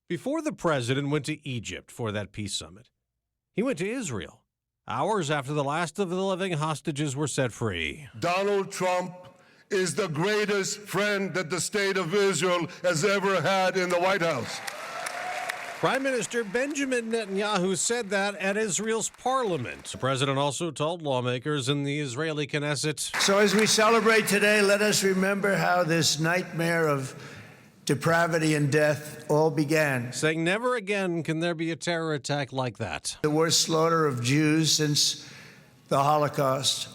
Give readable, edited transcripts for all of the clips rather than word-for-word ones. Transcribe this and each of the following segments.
Before the president went to Egypt for that peace summit, he went to Israel, hours after the last of the living hostages were set free. Donald Trump is the greatest friend that the state of Israel has ever had in the White House. Prime Minister Benjamin Netanyahu said that at Israel's parliament. The president also told lawmakers in the Israeli Knesset. So as we celebrate today, let us remember how this nightmare of depravity and death all began. Saying never again can there be a terror attack like that. The worst slaughter of Jews since the Holocaust.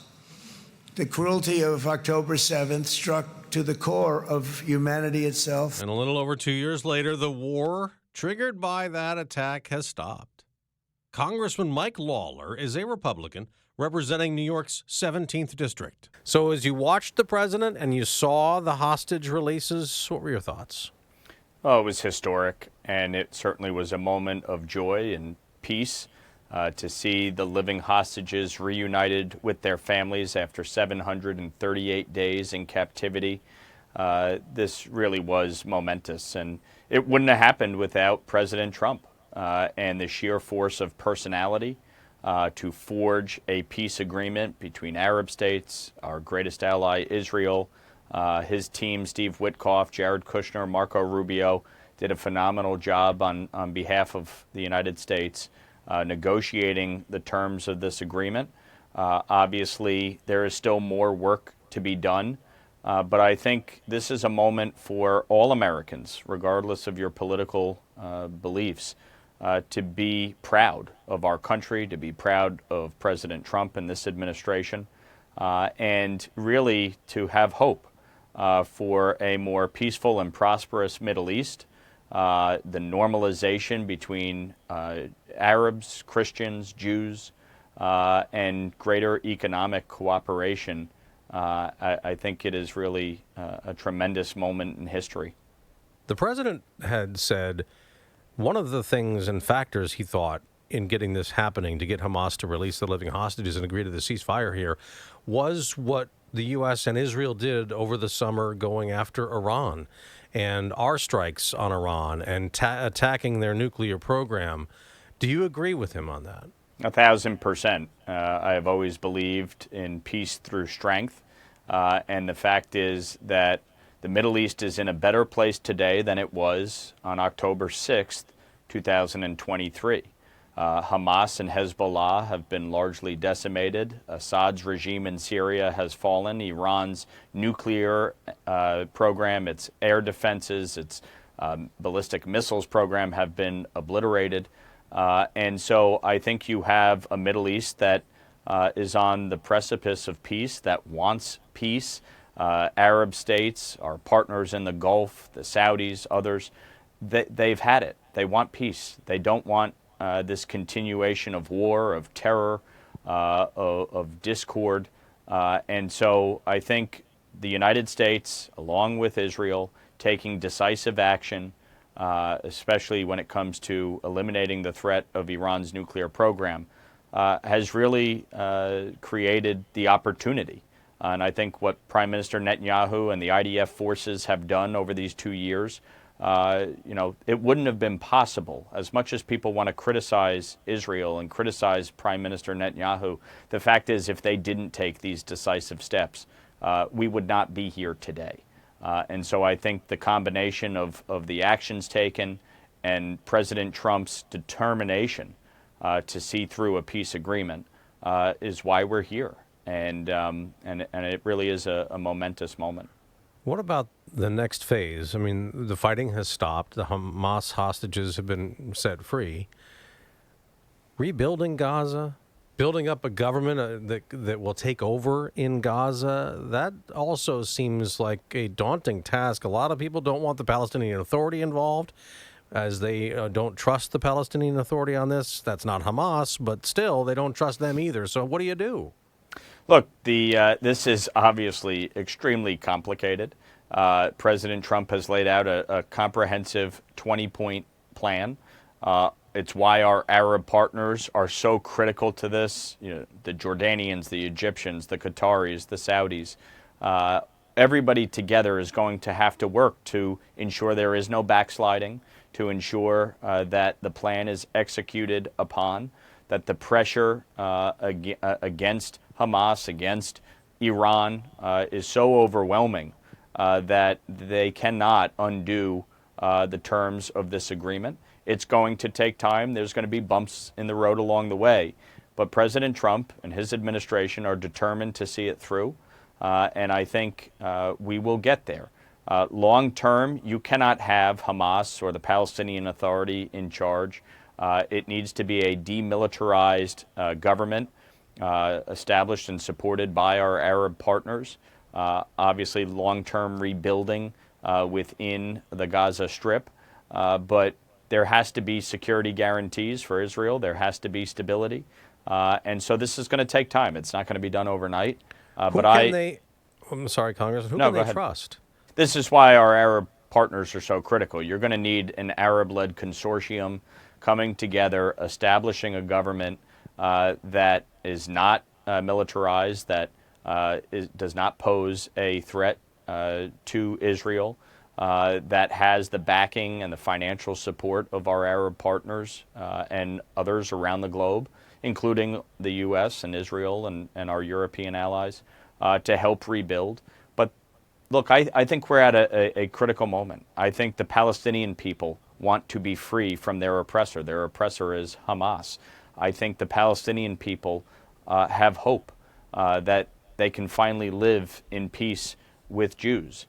The cruelty of October 7th struck to the core of humanity itself. And a little over 2 years later, the war triggered by that attack has stopped. Congressman Mike Lawler is a Republican representing New York's 17th district. So as you watched the president and you saw the hostage releases, what were your thoughts? Oh, it was historic, and it certainly was a moment of joy and peace to see the living hostages reunited with their families after 738 days in captivity. This really was momentous, and it wouldn't have happened without President Trump and the sheer force of personality to forge a peace agreement between Arab states, our greatest ally, Israel. His team, Steve Witkoff, Jared Kushner, Marco Rubio, did a phenomenal job on behalf of the United States negotiating the terms of this agreement. Obviously, there is still more work to be done. But I think this is a moment for all Americans, regardless of your political beliefs, to be proud of our country, to be proud of President Trump and this administration, and really to have hope for a more peaceful and prosperous Middle East, the normalization between Arabs, Christians, Jews, and greater economic cooperation. I think it is really a tremendous moment in history. The president had said one of the things and factors he thought in getting this happening, to get Hamas to release the living hostages and agree to the ceasefire here, was what the U.S. and Israel did over the summer going after Iran and our strikes on Iran and attacking their nuclear program. Do you agree with him on that? 1,000%. I have always believed in peace through strength. And the fact is that the Middle East is in a better place today than it was on October 6th, 2023. Hamas and Hezbollah have been largely decimated. Assad's regime in Syria has fallen. Iran's nuclear program, its air defenses, its ballistic missiles program have been obliterated. And so I think you have a Middle East that is on the precipice of peace, that wants peace. Arab states, our partners in the Gulf, the Saudis, others, they've had it. They want peace. They don't want this continuation of war, of terror, of discord. And so I think the United States, along with Israel, taking decisive action, especially when it comes to eliminating the threat of Iran's nuclear program, has really created the opportunity. And I think what Prime Minister Netanyahu and the IDF forces have done over these 2 years, it wouldn't have been possible. As much as people want to criticize Israel and criticize Prime Minister Netanyahu, the fact is if they didn't take these decisive steps, we would not be here today. And so I think the combination of the actions taken and President Trump's determination to see through a peace agreement is why we're here. And it really is a momentous moment. What about the next phase? I mean, the fighting has stopped. The Hamas hostages have been set free. Rebuilding Gaza, building up a government that will take over in Gaza, that also seems like a daunting task. A lot of people don't want the Palestinian Authority involved, as they don't trust the Palestinian Authority on this. That's not Hamas, but still, they don't trust them either. So what do you do? Look, this is obviously extremely complicated. President Trump has laid out a comprehensive 20-point plan. It's why our Arab partners are so critical to this. The Jordanians, the Egyptians, the Qataris, the Saudis. Everybody together is going to have to work to ensure there is no backsliding, to ensure that the plan is executed upon, that the pressure against Hamas, against Iran, is so overwhelming that they cannot undo the terms of this agreement. It's going to take time. There's going to be bumps in the road along the way. But President Trump and his administration are determined to see it through. And I think we will get there. Long term, you cannot have Hamas or the Palestinian Authority in charge. It needs to be a demilitarized government established and supported by our Arab partners. Obviously, long-term rebuilding within the Gaza Strip. But there has to be security guarantees for Israel. There has to be stability. And so this is going to take time. It's not going to be done overnight. I'm sorry, Congressman. Who can they trust? This is why our Arab partners are so critical. You're going to need an Arab-led consortium coming together, establishing a government that is not militarized, that does not pose a threat to Israel, that has the backing and the financial support of our Arab partners and others around the globe, including the U.S. and Israel and our European allies, to help rebuild. But look, I think we're at a critical moment. I think the Palestinian people want to be free from their oppressor. Their oppressor is Hamas. I think the Palestinian people have hope that they can finally live in peace with Jews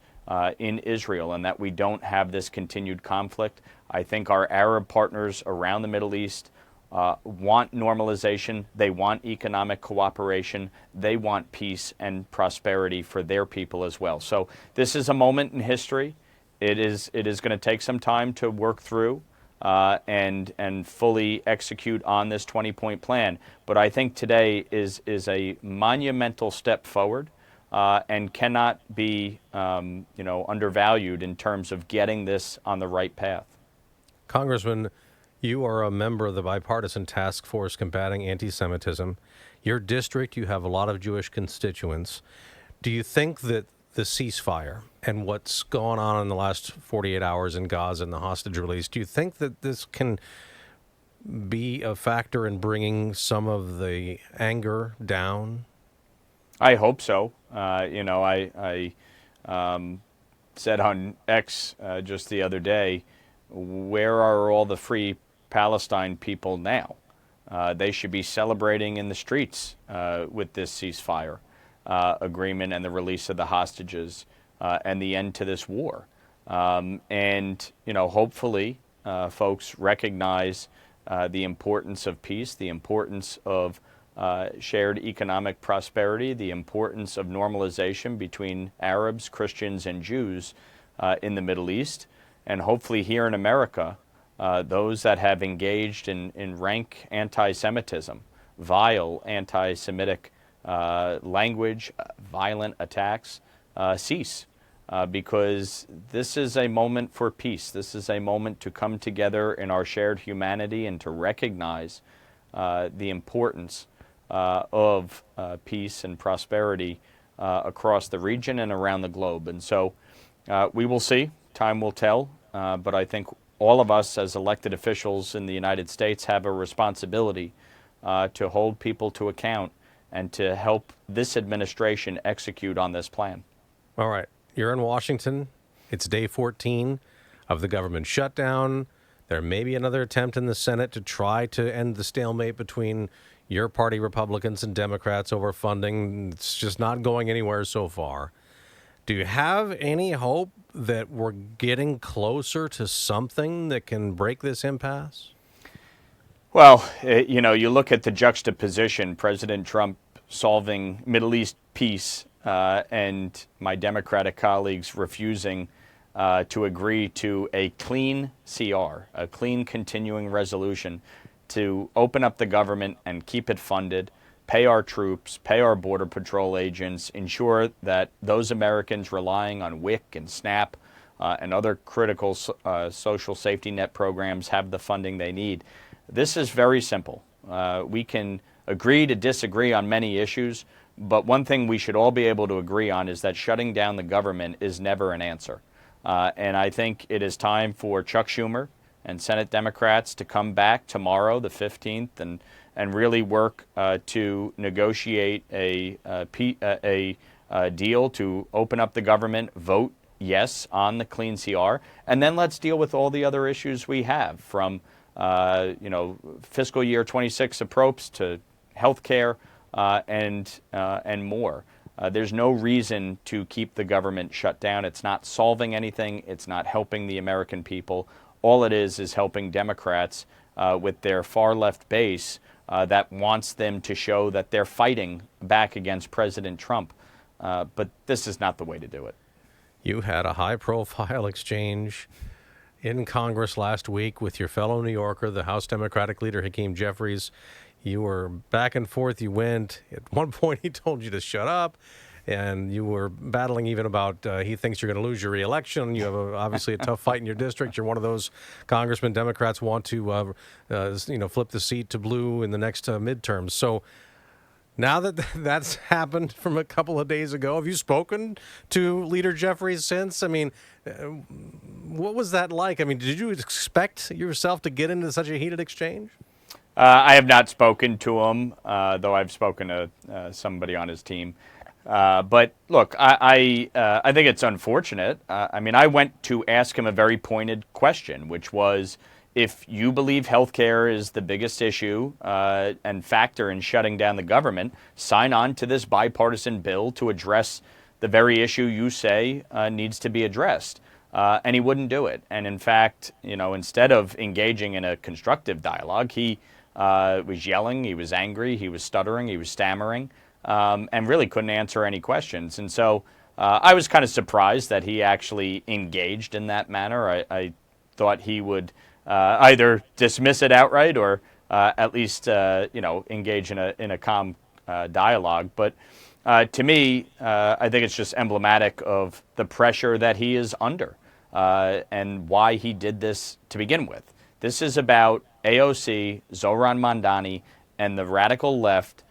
in Israel and that we don't have this continued conflict. I think our Arab partners around the Middle East want normalization. They want economic cooperation. They want peace and prosperity for their people as well. So this is a moment in history. It is going to take some time to work through and fully execute on this 20-point plan. But I think today is a monumental step forward and cannot be undervalued in terms of getting this on the right path. Congressman, you are a member of the bipartisan task force combating anti-Semitism. Your district, you have a lot of Jewish constituents. Do you think that the ceasefire and what's gone on in the last 48 hours in Gaza and the hostage release, do you think that this can be a factor in bringing some of the anger down? I hope so. I said on X just the other day, where are all the free Palestine people now? They should be celebrating in the streets with this ceasefire agreement and the release of the hostages and the end to this war. Hopefully folks recognize the importance of peace, the importance of shared economic prosperity, the importance of normalization between Arabs, Christians, and Jews in the Middle East. And hopefully here in America, those that have engaged in rank anti-Semitism, vile anti-Semitic language, violent attacks, cease. Because this is a moment for peace. This is a moment to come together in our shared humanity and to recognize the importance of peace and prosperity across the region and around the globe. And so we will see. Time will tell. But I think all of us as elected officials in the United States have a responsibility to hold people to account and to help this administration execute on this plan. All right. You're in Washington. It's day 14 of the government shutdown. There may be another attempt in the Senate to try to end the stalemate between your party, Republicans, and Democrats over funding. It's just not going anywhere so far. Do you have any hope that we're getting closer to something that can break this impasse? Well, you look at the juxtaposition, President Trump solving Middle East peace and my Democratic colleagues refusing to agree to a clean CR, a clean continuing resolution to open up the government and keep it funded, pay our troops, pay our Border Patrol agents, ensure that those Americans relying on WIC and SNAP and other critical social safety net programs have the funding they need. This is very simple. We can agree to disagree on many issues, but one thing we should all be able to agree on is that shutting down the government is never an answer. And I think it is time for Chuck Schumer and Senate Democrats to come back tomorrow, the 15th, and really work to negotiate a deal to open up the government, vote yes on the clean CR, and then let's deal with all the other issues we have, from fiscal year 26 approach to health care and more. There's no reason to keep the government shut down. It's not solving anything. It's not helping the American people. All it is helping Democrats with their far left base that wants them to show that they're fighting back against President Trump. But this is not the way to do it. You had a high-profile exchange in Congress last week with your fellow New Yorker, the House Democratic leader, Hakeem Jeffries. You were back and forth. You went. At one point, he told you to shut up, and you were battling even about he thinks you're going to lose your reelection. You have obviously a tough fight in your district. You're one of those congressmen Democrats want to flip the seat to blue in the next midterms. So now that that's happened from a couple of days ago, have you spoken to Leader Jeffries since? I mean, what was that like? I mean, did you expect yourself to get into such a heated exchange? I have not spoken to him, though I've spoken to somebody on his team. But look, I think it's unfortunate. I mean, I went to ask him a very pointed question, which was, if you believe healthcare is the biggest issue and factor in shutting down the government, sign on to this bipartisan bill to address the very issue you say needs to be addressed. And he wouldn't do it. And in fact, instead of engaging in a constructive dialogue, he was yelling, he was angry, he was stuttering, he was stammering, and really couldn't answer any questions. And so I was kind of surprised that he actually engaged in that manner. I thought he would either dismiss it outright or at least engage in a calm dialogue. But to me, I think it's just emblematic of the pressure that he is under and why he did this to begin with. This is about AOC, Zohran Mamdani, and the radical left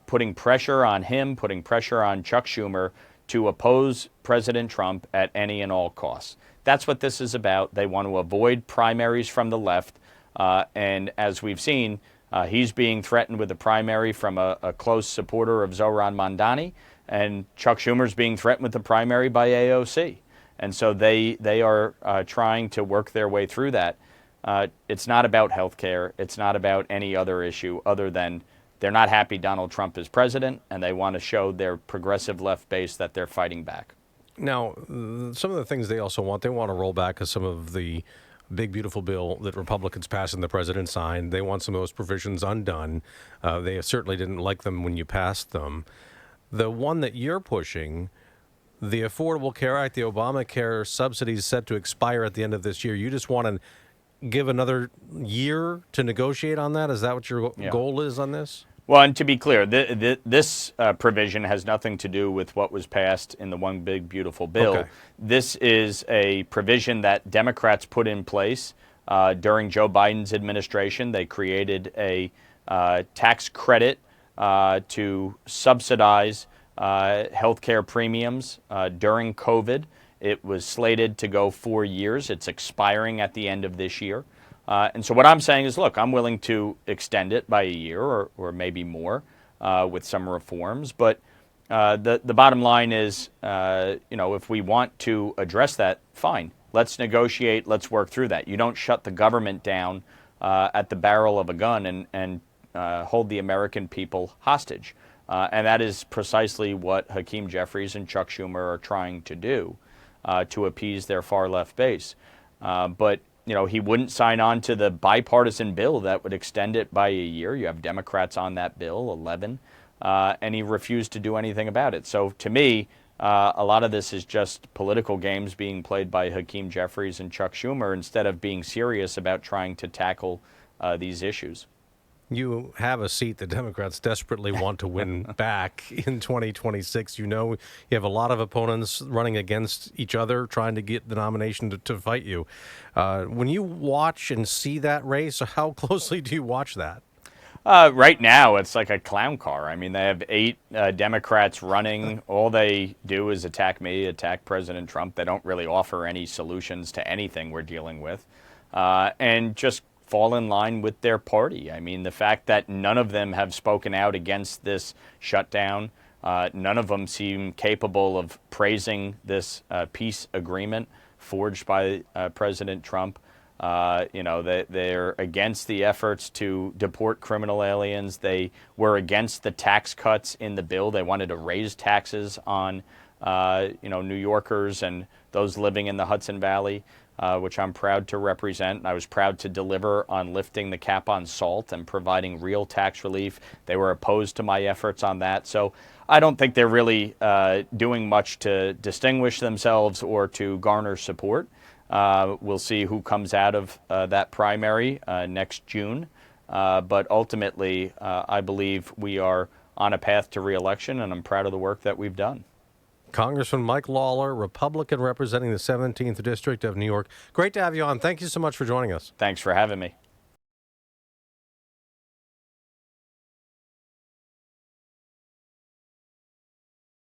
putting pressure on him, putting pressure on Chuck Schumer to oppose President Trump at any and all costs. That's what this is about. They want to avoid primaries from the left. And as we've seen, he's being threatened with a primary from a close supporter of Zohran Mamdani, and Chuck Schumer's being threatened with a primary by AOC. And so they are trying to work their way through that. It's not about health care. It's not about any other issue other than they're not happy Donald Trump is president, and they want to show their progressive left base that they're fighting back. Now, some of the things they also want, they want to roll back some of the big, beautiful bill that Republicans passed and the president signed. They want some of those provisions undone. They certainly didn't like them when you passed them. The one that you're pushing, the Affordable Care Act, the Obamacare subsidies set to expire at the end of this year. You just want to give another year to negotiate on that? Is that what your goal is on this? Well, and to be clear, this provision has nothing to do with what was passed in the One Big Beautiful Bill. Okay. This is a provision that Democrats put in place during Joe Biden's administration. They created a tax credit to subsidize health care premiums during COVID. It was slated to go 4 years. It's expiring at the end of this year. And so what I'm saying is, look, I'm willing to extend it by a year or maybe more with some reforms. But the bottom line is, if we want to address that, fine. Let's negotiate. Let's work through that. You don't shut the government down at the barrel of a gun and hold the American people hostage. And that is precisely what Hakeem Jeffries and Chuck Schumer are trying to do to appease their far left base. But he wouldn't sign on to the bipartisan bill that would extend it by a year. You have Democrats on that bill, 11, and he refused to do anything about it. So to me, a lot of this is just political games being played by Hakeem Jeffries and Chuck Schumer instead of being serious about trying to tackle these issues. You have a seat the Democrats desperately want to win back in 2026. You have a lot of opponents running against each other, trying to get the nomination to fight you. When you watch and see that race, how closely do you watch that? Right now, it's like a clown car. I mean, they have 8 Democrats running. All they do is attack me, attack President Trump. They don't really offer any solutions to anything we're dealing with. and just fall in line with their party. I mean, the fact that none of them have spoken out against this shutdown, none of them seem capable of praising this peace agreement forged by President Trump. They're against the efforts to deport criminal aliens. They were against the tax cuts in the bill. They wanted to raise taxes on, New Yorkers and those living in the Hudson Valley, which I'm proud to represent. And I was proud to deliver on lifting the cap on salt and providing real tax relief. They were opposed to my efforts on that. So I don't think they're really doing much to distinguish themselves or to garner support. We'll see who comes out of that primary next June. But ultimately, I believe we are on a path to re-election, and I'm proud of the work that we've done. Congressman Mike Lawler, Republican representing the 17th District of New York. Great to have you on. Thank you so much for joining us. Thanks for having me.